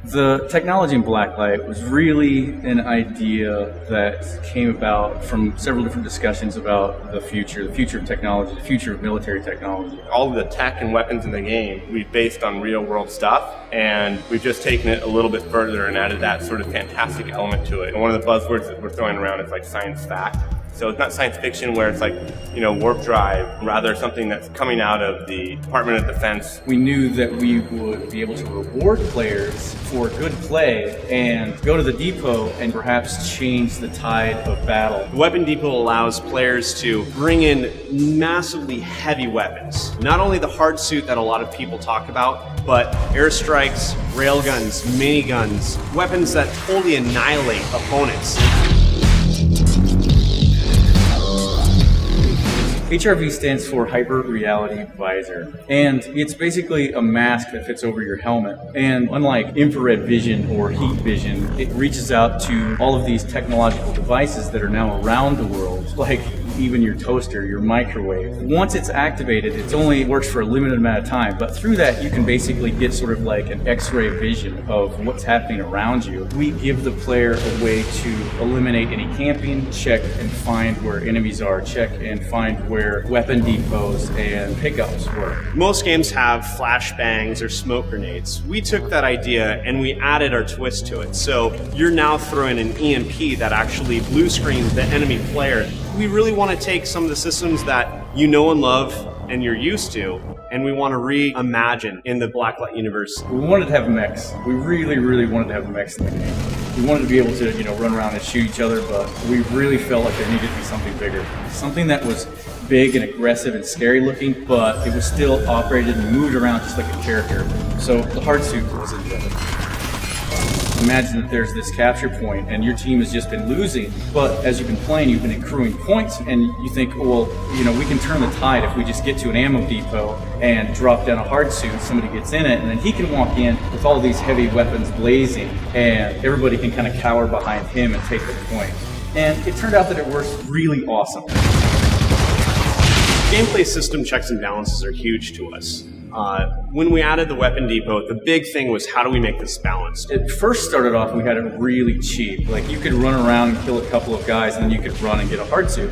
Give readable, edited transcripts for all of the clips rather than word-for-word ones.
The technology in Blacklight was really an idea that came about from several different discussions about the future of technology, the future of military technology. All of the tech and weapons in the game we've based on real world stuff, and we've just taken it a little bit further and added that sort of fantastic element to it. And one of the buzzwords that we're throwing around is like science fact. So it's not science fiction where it's like, warp drive, rather something that's coming out of the Department of Defense. We knew that we would be able to reward players for good play and go to the depot and perhaps change the tide of battle. The Weapon Depot allows players to bring in massively heavy weapons. Not only the hard suit that a lot of people talk about, but airstrikes, railguns, miniguns, weapons that totally annihilate opponents. HRV stands for Hyper Reality Visor, and it's basically a mask that fits over your helmet. And unlike infrared vision or heat vision, it reaches out to all of these technological devices that are now around the world, like even your toaster, your microwave. Once it's activated, it only works for a limited amount of time, but through that you can basically get sort of like an X-ray vision of what's happening around you. We give the player a way to eliminate any camping, check and find where enemies are, check and find where weapon depots and pickups were. Most games have flashbangs or smoke grenades. We took that idea and we added our twist to it. So you're now throwing an EMP that actually blue screens the enemy player. We really want to take some of the systems that you know and love and you're used to, and we want to reimagine in the Blacklight universe. We wanted to have mechs. We really wanted to have mechs in the game. We wanted to be able to, run around and shoot each other, but we really felt like there needed to be something bigger. Something that was big and aggressive and scary looking, but it was still operated and moved around just like a character. So the hard suit was invented. Imagine that there's this capture point and your team has just been losing, but as you've been playing, you've been accruing points, and you think, well, we can turn the tide if we just get to an ammo depot and drop down a hard suit, somebody gets in it, and then he can walk in with all these heavy weapons blazing, and everybody can kind of cower behind him and take the point. And it turned out that it works really awesome. Gameplay system checks and balances are huge to us. When we added the Weapon Depot, the big thing was how do we make this balanced? It first started off, we had it really cheap. Like you could run around and kill a couple of guys and then you could run and get a hard suit.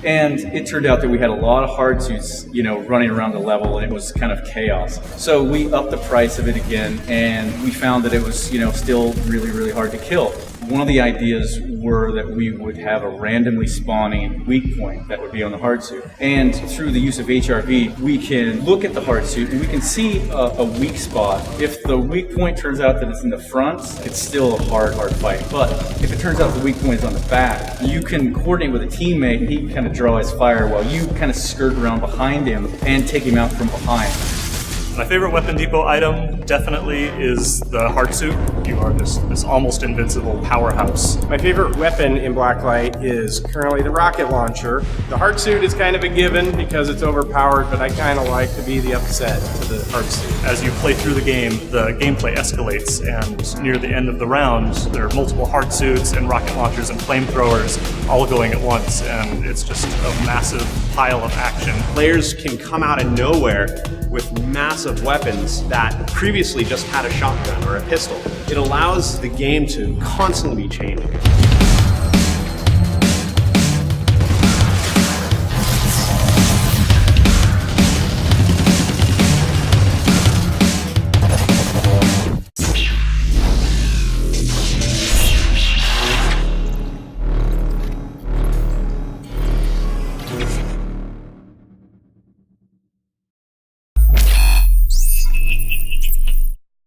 And it turned out that we had a lot of hard suits, running around the level, and it was kind of chaos. So we upped the price of it again, and we found that it was, still really hard to kill. One of the ideas were that we would have a randomly spawning weak point that would be on the hard suit. And through the use of HRV, we can look at the hard suit and we can see a weak spot. If the weak point turns out that it's in the front, it's still a hard fight. But if it turns out the weak point is on the back, you can coordinate with a teammate and he can kind of draw his fire while you kind of skirt around behind him and take him out from behind. My favorite Weapon Depot item definitely is the hard suit. You are this almost invincible powerhouse. My favorite weapon in Blacklight is currently the rocket launcher. The hard suit is kind of a given because it's overpowered, but I kind of like to be the upset to the hard suit. As you play through the gameplay escalates, and near the end of the round, there are multiple hard suits and rocket launchers and flamethrowers all going at once, and it's just a massive pile of action. Players can come out of nowhere with massive weapons that previously just had a shotgun or a pistol. It allows the game to constantly be changing.